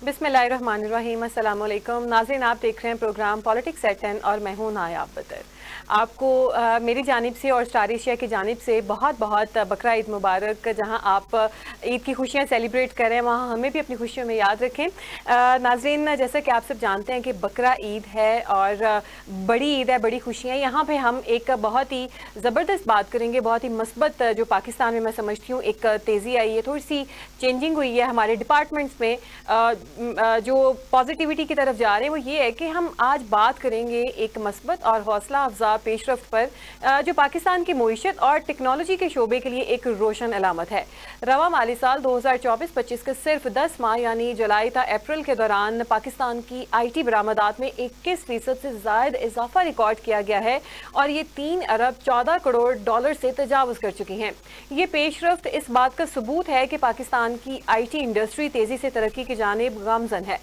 बिस्मिल्लाहिर्रहमानिर्रहीम। अस्सलाम वालेकुम नाज़रीन, आप देख रहे हैं प्रोग्राम पॉलिटिक्स एट 10 और मैं हूं नायाब बदर। आपको मेरी जानिब से और स्टार एशिया की जानिब से बहुत बहुत बकरा ईद मुबारक। जहां आप ईद की खुशियां सेलिब्रेट करें वहां हमें भी अपनी खुशियों में याद रखें। नाज़रीन, जैसा कि आप सब जानते हैं कि बकरा ईद है और बड़ी ईद है, बड़ी खुशियाँ। यहाँ पे हम एक बहुत ही ज़बरदस्त बात करेंगे, बहुत ही मस्बत, जो पाकिस्तान में मैं समझती हूँ एक तेज़ी आई है, थोड़ी सी चेंजिंग हुई है हमारे डिपार्टमेंट्स में। जो पॉजिटिविटी की तरफ जा रहे हैं वो ये है कि हम आज बात करेंगे एक मस्बत और हौसला अफजा पेशरफ्त पर, जो पाकिस्तान की मईशत और टेक्नोलॉजी के शोबे के लिए एक रोशन अलामत है। रवा माली साल 2024-25 के सिर्फ 10 माह यानी जुलाई था अप्रैल के दौरान पाकिस्तान की IT बरामदात में 21% से ज़ायद इजाफा रिकॉर्ड किया गया है और ये 3 अरब 14 करोड़ डॉलर से तजावज़ कर चुकी हैं। ये पेशरफ्त इस बात का सबूत है कि पाकिस्तान की IT इंडस्ट्री तेज़ी से तरक्की की जानिब गामजन है।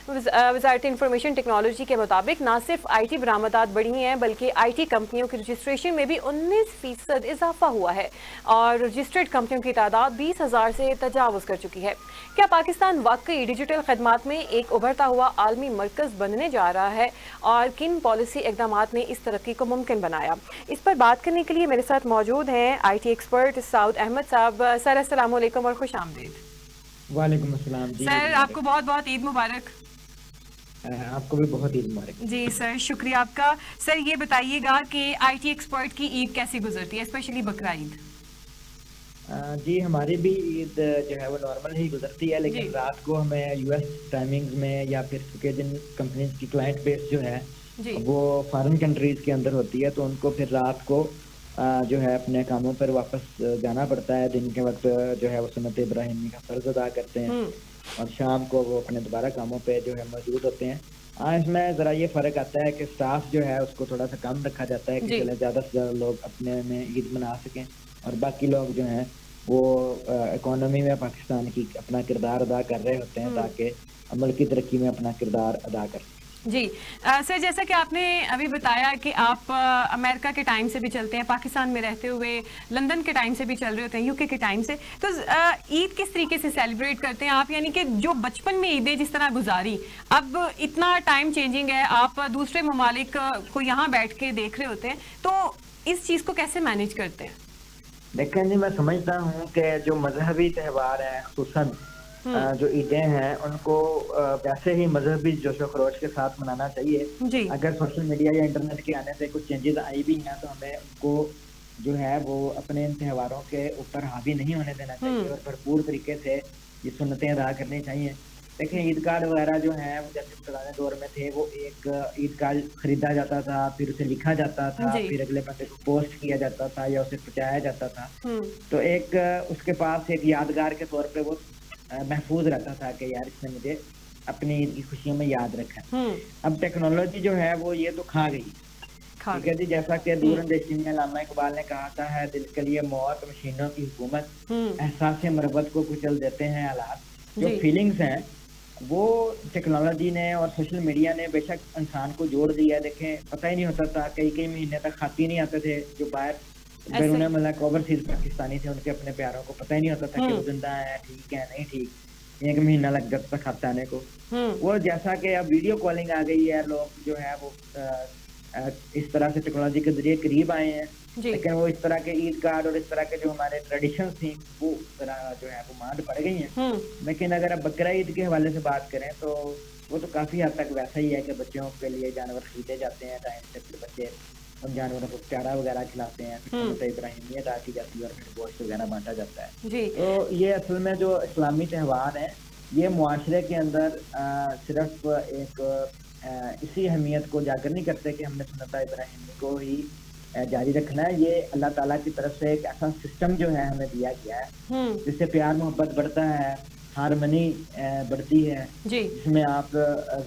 वज़ारत इंफॉर्मेशन टेक्नोलॉजी के मुताबिक ना सिर्फ IT बरामदात बढ़ी हैं बल्कि IT कंपनियों की रजिस्ट्रेशन में भी 19% इजाफा हुआ है और रजिस्टर्ड कंपनियों की तादाद 20,000 से तजावज़ कर चुकी है। क्या पाकिस्तान वाकई डिजिटल खदमात में एक उभरता हुआ आलमी मरकज़ बनने जा रहा है और किन पॉलिसी इकदाम ने इस तरक्की को मुमकिन बनाया? इस पर बात करने के लिए मेरे साथ मौजूद हैं IT एक्सपर्ट सऊद अहमद साहब। सर, अस्सलाम वालेकुम और खुश आमदीद। वालेकुम अस्सलाम जी, ईद सर, आपको मुबारक। बहुत बहुत ईद मुबारक। आपको भी बहुत ईद मुबारक। जी सर, शुक्रिया आपका। सर, ये बताइएगा कि IT एक्सपर्ट की ईद कैसी गुजरती है, स्पेशली बकरा ईद? जी, हमारी भी ईद जो है वो नॉर्मल ही गुजरती है, जी लेकिन रात को हमें US टाइमिंग्स में या फिर चूँकि जिन कंपनीज की क्लाइंट बेस जो है जी वो फॉरेन कंट्रीज के अंदर होती है, तो उनको फिर रात को जो है अपने कामों पर वापस जाना पड़ता है। दिन के वक्त जो है वो सुन्नत इब्राहिमी का फ़र्ज अदा करते हैं हम्म और शाम को वो अपने दोबारा कामों पे जो है मौजूद होते हैं। हाँ, इसमें ज़रा ये फ़र्क आता है कि स्टाफ जो है उसको थोड़ा सा कम रखा जाता है कि जी चले ज़्यादा से ज़्यादा लोग अपने में ईद मना सकें और बाकी लोग जो हैं वो इकोनॉमी में पाकिस्तान की अपना किरदार अदा कर रहे होते हैं हम्म ताकि मुल्क की तरक्की में अपना किरदार अदा कर सकें। जी। सर, जैसा कि आपने अभी बताया कि आप अमेरिका के टाइम से भी चलते हैं, पाकिस्तान में रहते हुए लंदन के टाइम से भी चल रहे होते हैं, UK के टाइम से, तो ईद किस तरीके से सेलिब्रेट करते हैं आप? यानी कि जो बचपन में ईदें जिस तरह गुजारी, अब इतना टाइम चेंजिंग है, आप दूसरे ममालिक को यहाँ बैठ के देख रहे होते हैं, तो इस चीज़ को कैसे मैनेज करते हैं? देखें जी, मैं समझता हूँ कि जो मजहबी त्यौहार हैं खुसूसन हम्म जो ईदें हैं उनको वैसे ही मजहबी जोशो खरोश के साथ मनाना चाहिए। जी अगर सोशल मीडिया या इंटरनेट के आने से कुछ चेंजेस आई भी हैं तो हमें उनको जो है वो अपने इन त्योहारों के ऊपर हावी नहीं होने देना चाहिए हम्म और भरपूर तरीके से ये सुन्नतें अदा करनी चाहिए। देखें, ईद कार्ड वगैरह जो हैं वो जैसे पुराने दौर में थे, वो एक ईद कार्ड खरीदा जाता था, फिर उसे लिखा जाता था, जी फिर अगले बंदे को पोस्ट किया जाता था या उसे पहुँचाया जाता था। हम्म तो एक उसके पास एक यादगार के तौर पे वो महफूज रहता था कि यार इसने मुझे अपनी ईद की खुशियों में याद रखा है। हम्म अब टेक्नोलॉजी जो है वो ये तो खा गई। खा ठीक गई। है जी, जैसा कि हम्म दूरअंदेशी में अल्लामा इकबाल ने कहा था, है दिल के लिए मौत मशीनों की हुकूमत, हम्म एहसास मरबत को कुचल देते हैं हालात। जो जी फीलिंग्स हैं वो टेक्नोलॉजी ने और सोशल मीडिया ने बेशक इंसान को जोड़ दिया है। देखें, पता ही नहीं होता था, कई कई महीने तक खाते ही नहीं आते थे जो बाहर ऐसे। बैरून मुल्क ओवरसीज पाकिस्तानी थे, उनके अपने प्यारों को पता ही नहीं होता था कि वो हम्म जिंदा है, ठीक है, नहीं ठीक। 1 महीना लग जाता था खाते आने को। हम्म वो जैसा कि अब वीडियो कॉलिंग आ गई है, लोग जो है वो इस तरह से टेक्नोलॉजी के ज़रिए करीब आए हैं। जी लेकिन वो इस तरह के ईद कार्ड और इस तरह के जो हमारे ट्रेडिशंस थी, वो ज़रा जो है वो मांद पड़ गई हैं। हम्म लेकिन अगर आप बकरा ईद के हवाले से बात करें तो वो तो काफ़ी हद तक वैसा ही है कि बच्चों के लिए जानवर खरीदे जाते हैं टाइम से, फिर बच्चे उन जानवरों को चारा वगैरह खिलाते हैं, फिर हम्म सुन्नत इब्राहिमी अदा की जाती है और फिर गोश्त वगैरह बाँटा जाता है। जी तो ये असल में जो इस्लामी त्यौहार हैं, ये मुआशरे के अंदर सिर्फ़ एक इसी अहमियत को उजागर नहीं करते कि हमने सुन्नत इब्राहिमी को ही जारी रखना है। ये अल्लाह ताला की तरफ से एक ऐसा सिस्टम जो है हमें दिया गया है, हम्म जिससे प्यार मोहब्बत बढ़ता है, हार्मनी बढ़ती है, जी जिसमें आप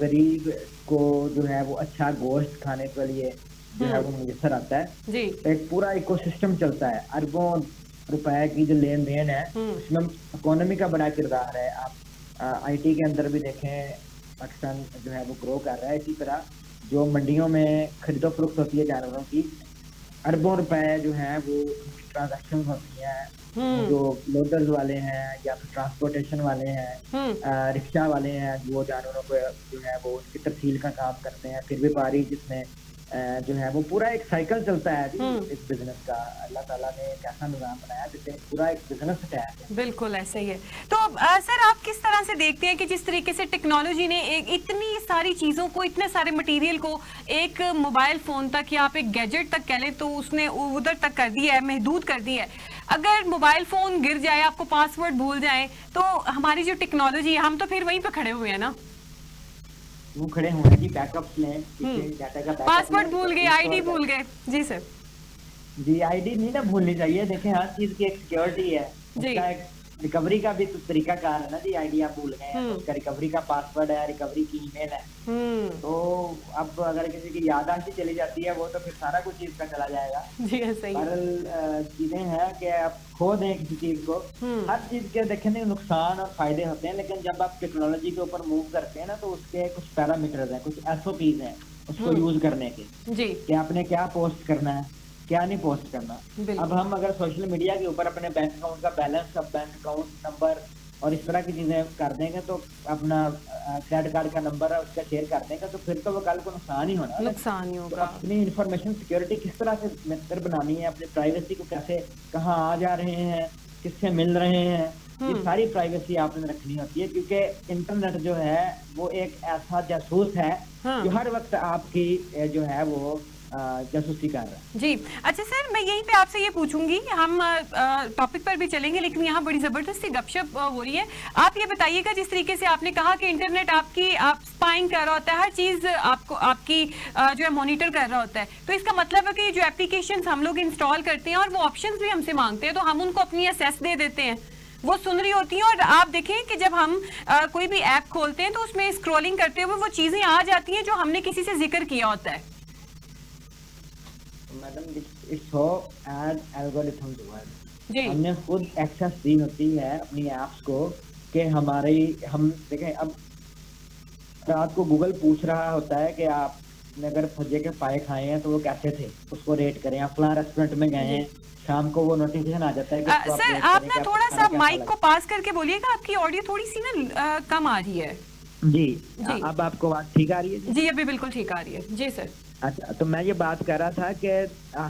गरीब को जो है वो अच्छा गोश्त खाने के लिए जो है हम्म वो मुयस्सर आता है। जी तो एक पूरा इकोसिस्टम चलता है, अरबों रुपए की जो लेन-देन है, हम्म उसमें इकोनॉमी का बड़ा किरदार है। आप IT के अंदर भी देखें, पाकिस्तान जो है वो ग्रो कर रहा है। इसी तरह जो मंडियों में खरीदो-फरोख्त होती है जानवरों की, अरबों रुपए जो हैं वो ट्रांज़ैक्शंस होती हैं, जो लोडर्स वाले हैं या फिर ट्रांसपोर्टेशन वाले हैं, रिक्शा वाले हैं, वो जानवरों को जो है वो उनकी तरसील का काम करते हैं, फिर व्यापारी जिसमें जो है वो पूरा एक साइकिल चलता है इस बिजनेस का। अल्लाह ताला ने एक ऐसा निज़ाम बनाया जिससे पूरा एक बिजनेस अटैच है। बिल्कुल ऐसा ही है। तो सर आप किस तरह से देखते हैं कि जिस तरीके से टेक्नोलॉजी ने एक इतनी सारी चीज़ों को, इतने सारे मटेरियल को एक मोबाइल फ़ोन तक या आप एक गैजेट तक कह लें तो उसने उधर तक कर दिया है, महदूद कर दिया है। अगर मोबाइल फ़ोन गिर जाए, आपको पासवर्ड भूल जाए, तो हमारी जो टेक्नोलॉजी है हम तो फिर वहीं पर खड़े हुए हैं ना। वो खड़े हुए हैं जी, बैकअप लें, डाटा का पासवर्ड भूल गए, आईडी भूल गए। जी सर। जी आईडी नहीं ना भूलनी चाहिए। देखें हर चीज की एक सिक्योरिटी है, उसका एक रिकवरी का भी तो तरीका कार है ना जी। आईडी आप भूल गए हैं, उसका रिकवरी का पासवर्ड है, रिकवरी की ईमेल है। तो अब अगर किसी की याददाश्त चली जाती है वो तो फिर सारा कुछ चीज का चला जाएगा। जी सही। पर चीजें हैं कि आप खो दें किसी चीज को, हर चीज के देखने नुकसान और फायदे होते हैं, लेकिन जब आप टेक्नोलॉजी के ऊपर मूव करते हैं ना तो उसके कुछ पैरामीटर्स हैं, कुछ SOPs हैं उसको यूज करने के जी, कि आपने क्या पोस्ट करना है, क्या नहीं पोस्ट करना। अब हम अगर सोशल मीडिया के ऊपर अपने बैंक अकाउंट का बैलेंस, सब बैंक अकाउंट नंबर और इस तरह की चीजें कर देंगे, तो अपना क्रेडिट कार्ड का नंबर है उसका शेयर कर देंगे, तो फिर तो वो कल को नुकसान ही होना, नुकसान ही होगा। तो अपनी इंफॉर्मेशन सिक्योरिटी किस तरह से बेहतर बनानी है, अपनी प्राइवेसी को कैसे, कहाँ आ जा रहे हैं, किससे मिल रहे हैं, ये सारी प्राइवेसी आपने रखनी होती है, क्योंकि इंटरनेट जो है वो एक ऐसा जासूस है जो हर वक्त आपकी जो है वो जासूसी कर रहा है। जी अच्छा सर, मैं यहीं पे आपसे ये पूछूंगी, हम टॉपिक पर भी चलेंगे लेकिन यहाँ बड़ी जबरदस्ती गपशप हो रही है। आप ये बताइएगा, जिस तरीके से आपने कहा कि इंटरनेट आप स्पाइंग कर रहा होता है, हर चीज आपको आपकी जो है मॉनिटर कर रहा होता है, तो इसका मतलब है कि जो एप्लीकेशंस हम लोग इंस्टॉल करते हैं और वो ऑप्शंस भी हमसे मांगते हैं, तो हम उनको अपनी एक्सेस दे देते हैं, वो सुन रही होती हैं। और आप देखें कि जब हम कोई भी ऐप खोलते हैं तो उसमें स्क्रॉलिंग करते हुए वो चीजें आ जाती हैं जो हमने किसी से जिक्र किया होता है। Madam it's so add algorithms word, जी हमने खुद एक्सेस दी होती है अपनी ऐप्स को कि हमारी, हम देखें अब रात को गूगल पूछ रहा होता है कि आपने अगर भुजिया के पाए खाए हैं तो वो कैसे थे, उसको रेट करें। आप फलां रेस्टोरेंट में गए हैं, शाम को वो नोटिफिकेशन आ जाता है कि सर आप ना थोड़ा सा माइक को पास करके बोलिएगा, आपकी ऑडियो थोड़ी सी ना कम आ रही है। जी अब आपको बात ठीक आ रही है? जी अभी बिल्कुल ठीक आ रही है। जी सर। अच्छा, तो मैं ये बात कर रहा था कि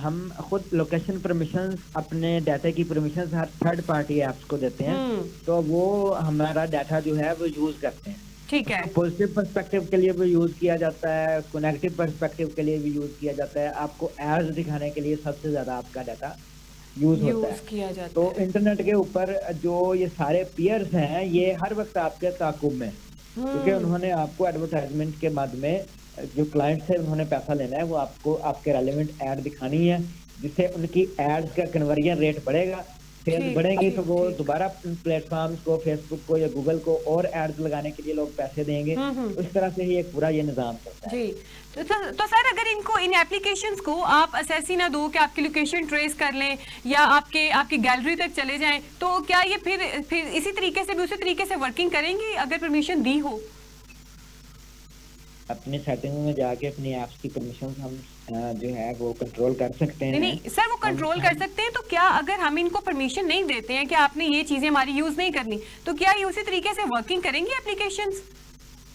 हम खुद लोकेशन परमिशंस, अपने डाटा की परमिशंस हर थर्ड पार्टी ऐप्स को देते हैं, तो वो हमारा डाटा जो है वो यूज करते हैं। ठीक है। पॉजिटिव पर्सपेक्टिव के लिए भी यूज किया जाता है, उसको नेगेटिव पर्सपेक्टिव के लिए भी यूज किया जाता है, आपको एड्स दिखाने के लिए सबसे ज्यादा आपका डाटा यूज होता है, किया जाता तो है। इंटरनेट के ऊपर जो ये सारे पीयर्स हैं ये हर वक्त आपके ताकुब में, क्योंकि उन्होंने आपको एडवर्टाइजमेंट के बाद में जो क्लाइंट से उन्होंने पैसा लेना है वो आपको आपके रेलेवेंट ऐड दिखानी है, जिससे उनकी एड्स का कन्वर्जन रेट बढ़ेगा, सेल्स बढ़ेगी, तो वो दोबारा प्लेटफॉर्म्स को, फेसबुक को या गूगल को और एड्स लगाने के लिए लोग पैसे देंगे। उस तरह से ही एक पूरा ये निजाम चलता है। जी तो सर अगर इनको, इन एप्लीकेशंस को आप असेस ही ना दो कि आपकी लोकेशन ट्रेस कर लें या आपकी गैलरी तक चले जाएं, तो क्या ये फिर इसी तरीके से भी उसी तरीके से वर्किंग करेंगी अगर परमिशन दी हो? अपनी सेटिंग में जाके अपनी ऐप्स की परमिशन हम जो है वो कंट्रोल कर सकते हैं। नहीं सर, वो कंट्रोल कर सकते हैं, तो क्या अगर हम इनको परमिशन नहीं देते हैं कि आपने ये चीजें हमारी यूज नहीं करनी, तो क्या ये उसी तरीके से वर्किंग करेंगी एप्लीकेशंस?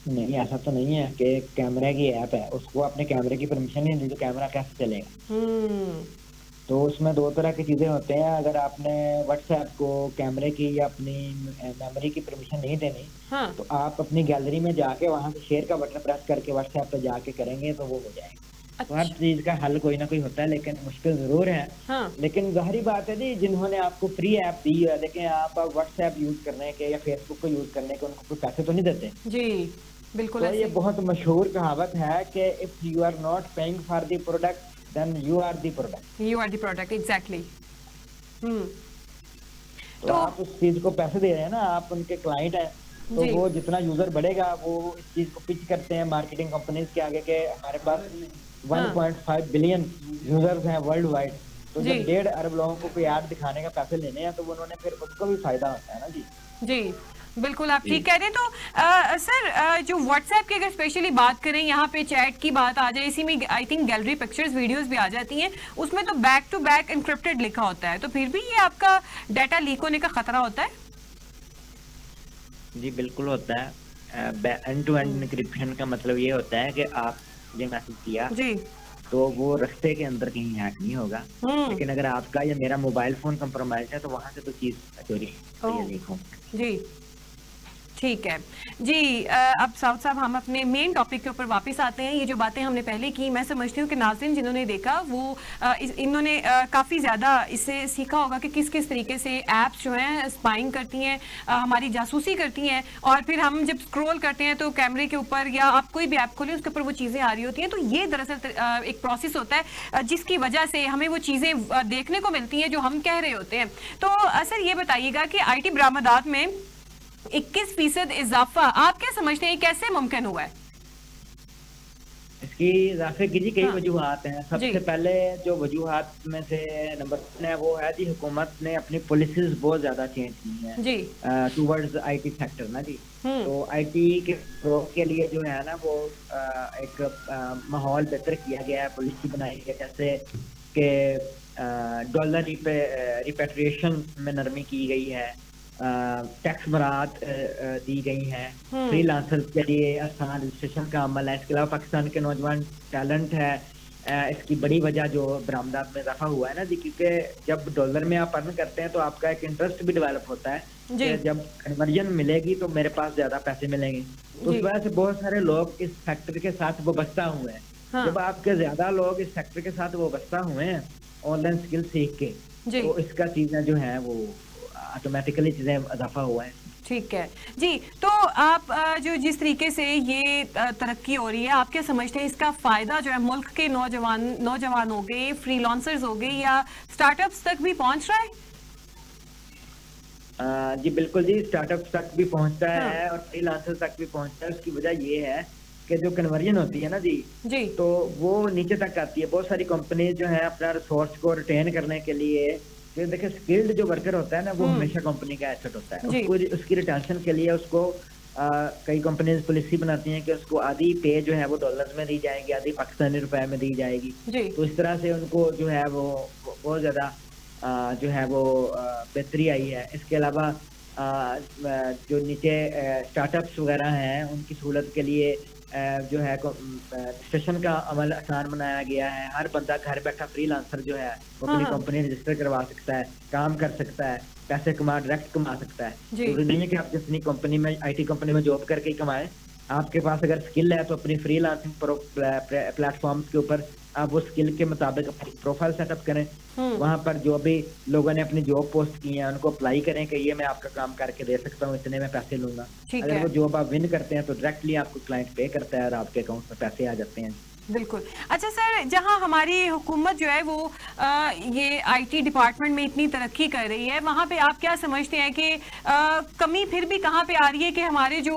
नहीं, ऐसा तो नहीं है कि कैमरे की ऐप है उसको अपने कैमरे की परमिशन नहीं दी तो कैमरा कैसे चलेगा। तो उसमें दो तरह की चीजें होते हैं, अगर आपने व्हाट्सएप को कैमरे की या अपनी मेमोरी की परमिशन नहीं देनी, तो आप अपनी गैलरी में जाके वहां से शेयर का बटन प्रेस करके व्हाट्सएप पे जाके करेंगे तो वो हो जाएगा। तो हर चीज का हल कोई ना कोई होता है, लेकिन मुश्किल जरूर है। लेकिन जाहिर बात है जी, जिन्होंने आपको फ्री ऐप दी है, देखें आप व्हाट्सएप यूज करने के या फेसबुक को यूज करने के उनको कोई पैसे तो नहीं देते। जी बिल्कुल। तो ये बहुत मशहूर कहावत है कि if you are not paying for the product then you are the product. You are the product, exactly. तो आप उस चीज को पैसे दे रहे हैं ना, आप उनके क्लाइंट हैं, तो वो जितना यूजर बढ़ेगा वो इस चीज को पिच करते हैं मार्केटिंग कंपनीज के आगे के हमारे पास 1.5 बिलियन यूजर्स हैं वर्ल्ड वाइड, तो जब 1.5 अरब लोगों को कोई ऐड दिखाने का पैसे लेने हैं तो उन्होंने फिर उसको भी फायदा होता है ना जी। जी बिल्कुल आप ठीक कह रहे हैं। तो सर जो व्हाट्सएप की अगर स्पेशली बात करें, यहाँ पे चैट की बात आ जाए, इसी में I think gallery pictures videos भी आ जाती हैं, उसमें तो बैक टू बैक एन्क्रिप्टेड लिखा होता है, तो फिर भी ये आपका डाटा लीक होने का खतरा होता है? जी बिल्कुल होता है। एंड टू एंड इंक्रिप्शन का मतलब ये होता है कि आप ये मैसेज किया जी। तो वो रास्ते के अंदर कहीं हैक नहीं होगा, लेकिन अगर आपका या मेरा मोबाइल फोन कंप्रोमाइज है तो वहां से तो चीज चोरी लीक हो। जी ठीक है जी। अब साउथ साहब हम अपने मेन टॉपिक के ऊपर वापस आते हैं। ये जो बातें हमने पहले की, मैं समझती हूँ कि नाज़रीन जिन्होंने देखा वो इन्होंने काफ़ी ज़्यादा इससे सीखा होगा कि किस किस तरीके से ऐप्स जो हैं स्पाइंग करती हैं, हमारी जासूसी करती हैं, और फिर हम जब स्क्रॉल करते हैं तो कैमरे के ऊपर या आप कोई भी ऐप खोलें उसके ऊपर वो चीज़ें आ रही होती हैं। तो ये दरअसल एक प्रोसेस होता है जिसकी वजह से हमें वो चीज़ें देखने को मिलती हैं जो हम कह रहे होते हैं। तो सर ये बताइएगा कि IT बरामदात में 21% इजाफा आप क्या समझते हैं, कैसे मुमकिन हुआ है? इसकी इजाफे की जी कई वजूहात हैं। सबसे पहले जो वजूहात में से नंबर 1 है वो है जी, हुकूमत ने अपनी पॉलिसीज बहुत ज्यादा चेंज की हैं जी टूवर्ड्स IT सेक्टर ना जी। तो IT के ग्रोथ के लिए जो है ना वो एक माहौल बेहतर किया गया है, पॉलिसी बनाई है, जैसे कि डॉलर रिपेट्रिएशन में नरमी की गई है, टैक्स बरात दी गई हैं, फ्रीलांसर्स के लिए आसान रजिस्ट्रेशन का अमल है। इसके अलावा पाकिस्तान के नौजवान टैलेंट है, इसकी बड़ी वजह जो बरामदात में इजाफा हुआ है ना जी, क्योंकि जब डॉलर में आप अर्न करते हैं तो आपका एक इंटरेस्ट भी डेवलप होता है कि जब कन्वर्जन मिलेगी तो मेरे पास ज्यादा पैसे मिलेंगे। तो उस वजह से बहुत सारे लोग इस सेक्टर के साथ वाबस्ता हुए हैं। जब आपके ज्यादा लोग इस सेक्टर के साथ वाबस्ता हुए हैं ऑनलाइन स्किल सीख के, तो इसका चीजें जो है वो ऑटोमेटिकली चीजें इजाफा हुआ है। ठीक है जी। तो आप जो जिस तरीके से ये तरक्की हो रही है, आप क्या समझते हैं इसका फायदा जो है मुल्क के नौजवान हो गए, फ्रीलांसर्स हो गए, या स्टार्टअप्स तक भी पहुंच रहा है? जी बिल्कुल जी, स्टार्टअप्स तक भी पहुंचता है और फ्रीलांसर्स तक भी पहुंचता है। उसकी वजह ये है कि जो कन्वर्जन होती है ना जी, तो वो नीचे तक आती है। बहुत सारी कंपनी जो है अपना रिसोर्स को रिटेन करने के लिए, देखिए स्किल्ड जो वर्कर होता है ना वो हमेशा कंपनी का एसेट होता है। उसको उसकी रिटेंशन के लिए उसको कई कंपनीज पॉलिसी बनाती हैं कि उसको आधी पे जो है वो डॉलर्स में दी जाएगी, आधी पाकिस्तानी रुपए में दी जाएगी। तो इस तरह से उनको जो है वो बहुत ज्यादा जो है वो बेहतरी आई है। इसके अलावा जो नीचे स्टार्टअप्स वगैरह हैं उनकी सहूलत के लिए जो है रजिस्ट्रेशन का अमल आसान बनाया गया है। हर बंदा घर बैठा फ्रीलांसर जो है वो अपनी कंपनी रजिस्टर करवा सकता है, काम कर सकता है, पैसे डायरेक्ट कमा सकता है। जरूरी नहीं है कि आप अपनी कंपनी में IT कंपनी में जॉब करके ही कमाएं। आपके पास अगर स्किल है तो अपनी फ्रीलांसिंग प्लेटफॉर्म्स के ऊपर आप वो स्किल के मुताबिक अपनी प्रोफाइल सेटअप करें। वहां पर जो भी लोगों ने अपनी जॉब पोस्ट की है उनको अप्लाई करें कि ये मैं आपका काम करके दे सकता हूँ, इतने में पैसे लूंगा। अगर वो जॉब आप विन करते हैं तो डायरेक्टली आपको क्लाइंट पे करता है और आपके अकाउंट में पैसे आ जाते हैं। बिल्कुल। अच्छा सर, जहां हमारी हुकूमत जो है वो ये IT डिपार्टमेंट में इतनी तरक्की कर रही है, वहां पे आप क्या समझते हैं कि कमी फिर भी कहां पे आ रही है कि हमारे जो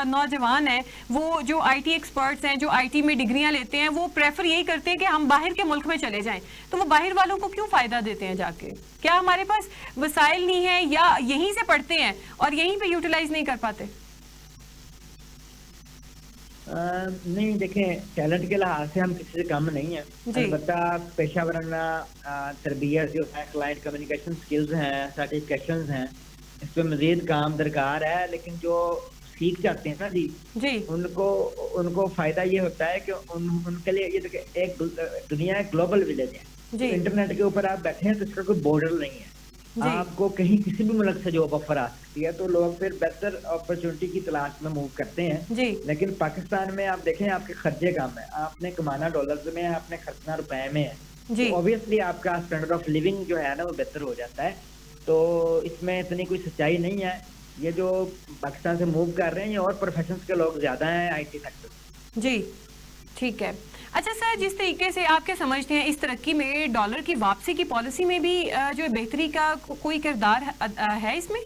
नौजवान हैं वो जो IT एक्सपर्ट्स हैं, जो IT में डिग्रियां लेते हैं, वो प्रेफर यही करते हैं कि हम बाहर के मुल्क में चले जाएं, तो वो बाहर वालों को क्यों फ़ायदा देते हैं जाके? क्या हमारे पास वसाइल नहीं है या यहीं से पढ़ते हैं और यहीं पर यूटिलाइज नहीं कर पाते? नहीं देखें, टैलेंट के लिहाज से हम किसी से कम नहीं है। अलबत्ता पेशा वराना तरबियत जो है, क्लाइंट कम्युनिकेशन स्किल्स हैं, सर्टिफिकेशंस हैं, इस पर मजीद काम दरकार है। लेकिन जो सीख जाते हैं ना जी उनको फायदा ये होता है कि उनके लिए ये देखिए, एक दुनिया एक ग्लोबल विलेज है। तो इंटरनेट के ऊपर आप बैठे हैं तो इसका कोई बॉर्डर नहीं है। आपको कहीं किसी भी मुल्क से जॉब ऑफर आ सकती है, तो लोग फिर बेहतर अपॉर्चुनिटी की तलाश में मूव करते हैं। लेकिन पाकिस्तान में आप देखें आपके खर्चे कम है, आपने कमाना डॉलर्स में है, आपने खर्चना रुपए में है, तो ऑब्वियसली आपका स्टैंडर्ड ऑफ लिविंग जो है ना वो बेहतर हो जाता है। तो इसमें इतनी कोई सच्चाई नहीं है। ये जो पाकिस्तान से मूव कर रहे हैं ये और प्रोफेशंस के लोग ज्यादा हैं IT सेक्टर। जी ठीक है। अच्छा सर, जिस तरीके से आप क्या समझते हैं इस तरक्की में डॉलर की वापसी की पॉलिसी में भी जो बेहतरी का कोई किरदार है इसमें?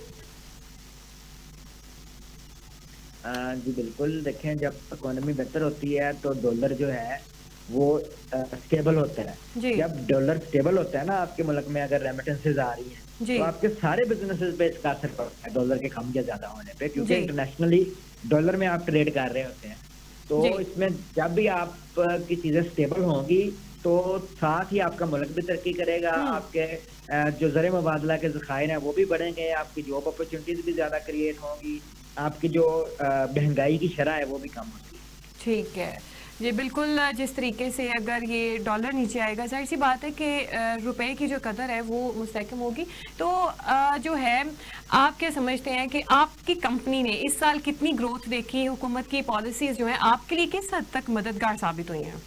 जी बिल्कुल। देखें, जब इकोनॉमी बेहतर होती है तो डॉलर जो है वो स्टेबल होता है। जब डॉलर स्टेबल होता है ना आपके मुल्क में, अगर रेमिटेंसेज आ रही हैं जी तो आपके सारे बिजनेसेस पे इसका असर पड़ता है डॉलर के कम या ज्यादा होने पे, क्योंकि जी इंटरनेशनली डॉलर में आप ट्रेड कर रहे होते हैं। तो जी इसमें जब भी आप की चीजें स्टेबल होंगी, तो साथ ही आपका मुल्क भी तरक्की करेगा, हम्म आपके जो ज़र मुबादला के ज़खायर हैं वो भी बढ़ेंगे, आपकी जॉब अपॉर्चुनिटीज भी ज़्यादा क्रिएट होंगी, आपकी जो महंगाई की शरह है वो भी कम होगी। ठीक है जी बिल्कुल। जिस तरीके से अगर ये डॉलर नीचे आएगा, जाहिर सी बात है कि रुपए की जो कदर है वो मुस्तहकम होगी। तो जो है, आप क्या समझते हैं कि आपकी कंपनी ने इस साल कितनी ग्रोथ देखी, हुकूमत की पॉलिसीज जो है आपके लिए किस हद तक मददगार साबित हुई हैं?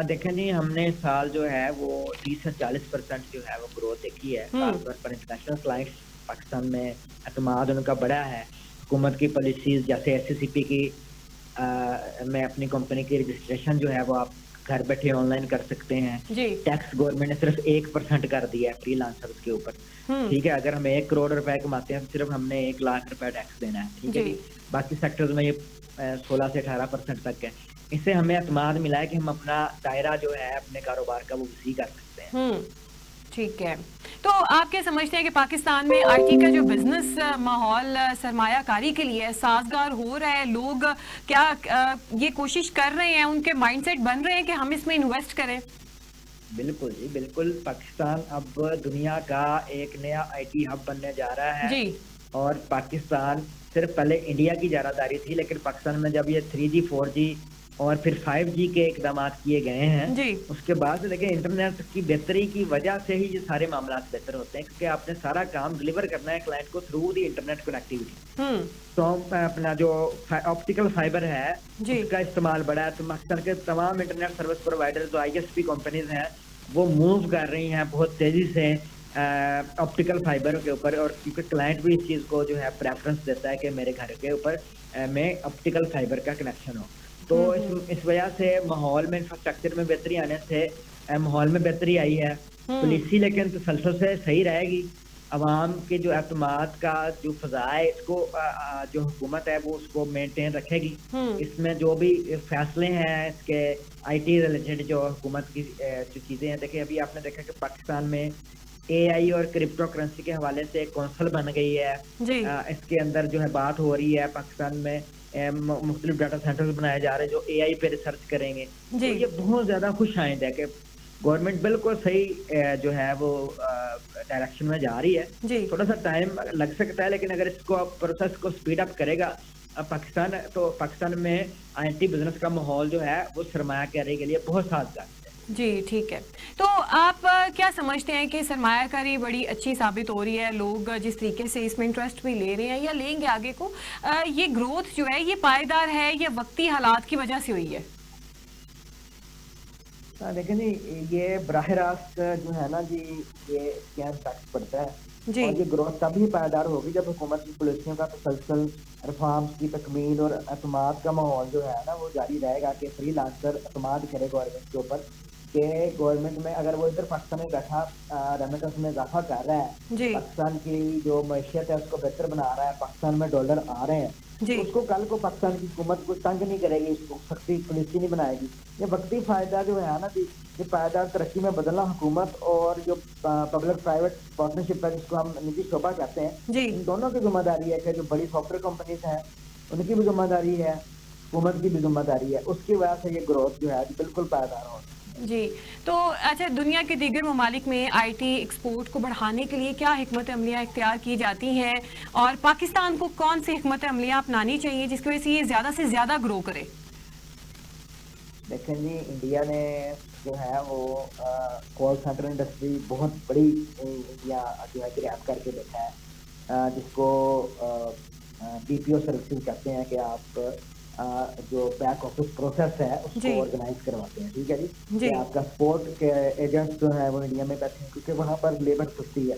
देखें जी, हमने इस साल जो है वो 30 से 40% जो है वो ग्रोथ देखी है, हम्म खासतौर पर इंटरनेशनल क्लाइंट्स पाकिस्तान में एतमाद उनका बड़ा है। हुकूमत की पॉलिसीज जैसे SCCP की में अपनी कंपनी की रजिस्ट्रेशन जो है वो आप घर बैठे ऑनलाइन कर सकते हैं। जी टैक्स गवर्नमेंट ने सिर्फ 1% कर दिया है फ्रीलांसर्स के ऊपर। हम्म ठीक है, अगर हम 1 करोड़ रुपए कमाते हैं तो सिर्फ हमने 1 लाख रुपए टैक्स देना है। ठीक है जी जी। बाकी सेक्टर्स में ये 16 से 18% तक है। इससे हमें एतमाद मिला है कि हम अपना दायरा जो है अपने कारोबार का वो वसी कर सकते हैं। हम्म ठीक है। तो आप क्या समझते हैं कि पाकिस्तान में आईटी का जो बिजनेस माहौल सरमायाकारी के लिए साजगार हो रहा है? लोग क्या ये कोशिश कर रहे हैं, उनके माइंडसेट बन रहे हैं कि हम इसमें इन्वेस्ट करें? बिल्कुल जी, बिल्कुल। पाकिस्तान अब दुनिया का एक नया IT हब बनने जा रहा है। जी और पाकिस्तान सिर्फ पहले इंडिया की ज़ारादारी थी, लेकिन पाकिस्तान में जब ये 3G 4G और फिर 5G के इकदाम किए गए हैं, जी उसके बाद से देखिए इंटरनेट की बेहतरी की वजह से ही ये सारे मामला बेहतर होते हैं, क्योंकि आपने सारा काम डिलीवर करना है क्लाइंट को थ्रू द इंटरनेट कनेक्टिविटी। हम्म तो अपना जो ऑप्टिकल फाइबर है जी उसका इस्तेमाल बढ़ा है। तो पाकिस्तान के तमाम इंटरनेट सर्विस प्रोवाइडर जो ISP कंपनीज हैं वो मूव कर रही हैं बहुत तेजी से ऑप्टिकल फाइबर के ऊपर, और क्योंकि क्लाइंट भी इस चीज़ को जो है प्रेफरेंस देता है कि मेरे घर के ऊपर में ऑप्टिकल फाइबर का कनेक्शन हो। तो इस वजह से माहौल में इंफ्रास्ट्रक्चर में बेहतरी आने से माहौल में बेहतरी आई है। हम्म पॉलिसी लेकिन तसलसल से सही रहेगी। अवाम के जो एतमाद का जो फ़ज़ा है इसको जो हुकूमत है वो उसको मेंटेन रखेगी। हम्म इसमें जो भी फैसले हैं इसके IT रिलेटेड जो हुकूमत की जो चीज़ें हैं, देखिए अभी आपने देखा कि पाकिस्तान में AI और क्रिप्टो करेंसी के हवाले से एक कौंसल बन गई है। जी इसके अंदर जो है बात हो रही है पाकिस्तान में मुख्तलिफ डाटा सेंटर्स बनाए जा रहे हैं जो AI पे रिसर्च करेंगे। जी तो ये बहुत ज़्यादा खुश आइंद है कि गवर्नमेंट बिल्कुल सही जो है वो डायरेक्शन में जा रही है। जी थोड़ा सा टाइम लग सकता है, लेकिन अगर इसको आप प्रोसेस को स्पीड अप करेगा पाकिस्तान में IT बिजनेस का माहौल जो है वो सरमायाकारी के लिए बहुत साजगार है। जी ठीक है। तो आप क्या समझते हैं कि सरमायाकारी बड़ी अच्छी साबित हो रही है, लोग जिस तरीके से इसमें इंटरेस्ट भी ले रहे हैं या लेंगे आगे को, ये ग्रोथ जो है ये पायदार है या वक्ती हालात की वजह से हुई है? लेकिन ये बराह रास्त जो है ना जी, ये इसके इम्पैक्ट पड़ता है। जी और ये ग्रोथ तभी पायदार होगी जब हुकूमत की पॉलिसियों का तसलसल, रिफॉर्म्स की तकमील और एतमाद का माहौल जो है ना वो जारी रहेगा कि फ्री लांसर एतमाद करे गवर्नमेंट के ऊपर कि गवर्नमेंट में अगर वो इधर पाकिस्तान में बैठा रेमिटेंस में इजाफा कर रहा है, जी पाकिस्तान की जो मैशियत है उसको बेहतर बना रहा है, पाकिस्तान में डॉलर आ रहे हैं, जी तो उसको कल को पाकिस्तान की हुकूमत को तंग नहीं करेगी, उसको सख्ती पॉलिसी नहीं बनाएगी। ये वक्ती फायदा जो है ना जी, ये पायदार तरक्की में बदलना हुकूमत और जो पब्लिक प्राइवेट पार्टनरशिप है जिसको हम निजी शोबा कहते हैं, जी इन दोनों की जिम्मेदारी है कि जो बड़ी सॉफ्टवेयर कंपनीज हैं उनकी भी जिम्मेदारी है, हुकूमत की भी जिम्मेदारी है। उसकी वजह से ये ग्रोथ जो है बिल्कुल पायदार हो। जी। तो अच्छा, दुनिया के दीगर ममालिक में आईटी एक्सपोर्ट को बढ़ाने के लिए क्या हिकमत अमलियाँ इख्तियार की जाती हैं, और पाकिस्तान को कौन सी हिकमत अमलियाँ अपनानी चाहिए जिसकी वजह से ये ज़्यादा से ज़्यादा ग्रो करे? देखें जी, इंडिया ने जो है वो कॉल सेंटर इंडस्ट्री बहुत बड़ी इंडिया जो है ग्रैब करके बैठा है, जिसको BPO सर्विसेज कहते हैं कि आप जो बैक ऑफिस प्रोसेस है उसको जी ऑर्गेनाइज करवाते हैं। ठीक है जी। जी कि आपका सपोर्ट के एजेंट्स जो है वो इंडिया में बैठे हैं क्योंकि वहाँ पर लेबर सस्ती है,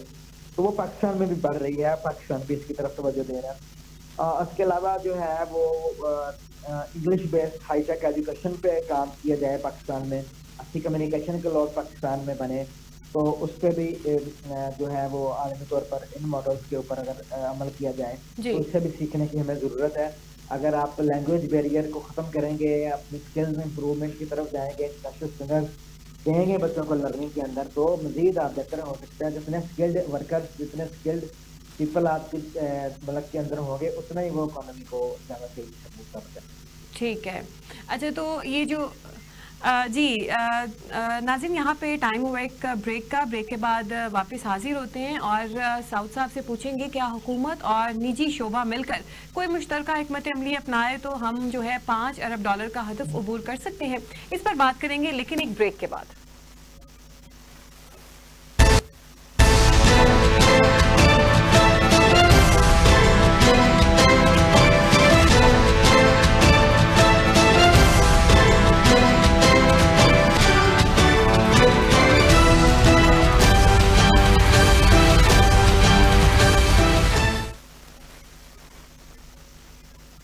तो वो पाकिस्तान में भी बढ़ रही है, पाकिस्तान भी इसकी तरफ तवज्जो दे रहा है। इसके अलावा जो है वो इंग्लिश बेस्ड हाईटेक एजुकेशन पे काम किया जाए पाकिस्तान में, अच्छी कम्युनिकेशन के लॉज पाकिस्तान में बने, तो उस पर भी जो है वो आलमी तौर पर इन मॉडल्स के ऊपर अगर अमल किया जाए जी तो इससे भी सीखने की हमें ज़रूरत है। अगर आप लैंग्वेज बैरियर को ख़त्म करेंगे, अपनी स्किल्स इंप्रूवमेंट की तरफ जाएंगे, इंटरनेशनल सिंगर्स देंगे बच्चों को लर्निंग के अंदर, तो मजीद आप बेहतर हो सकता है। जितने स्किल्ड वर्कर्स, जितने स्किल्ड पीपल आपके मुल्क के अंदर होंगे, उतना ही वो इकोनॉमी को ज़्यादा तेजी से मूव कर सकते हैं। ठीक है। अच्छा, तो ये जो जी नाज़रीन, यहाँ पे टाइम हुआ एक ब्रेक का। ब्रेक के बाद वापस हाजिर होते हैं और साउद साहब से पूछेंगे क्या हुकूमत और निजी शोबा मिलकर कोई मुश्तरका हिकमत अमली अपनाए तो हम जो है $5 अरब का हदफ अबूर कर सकते हैं। इस पर बात करेंगे, लेकिन एक ब्रेक के बाद।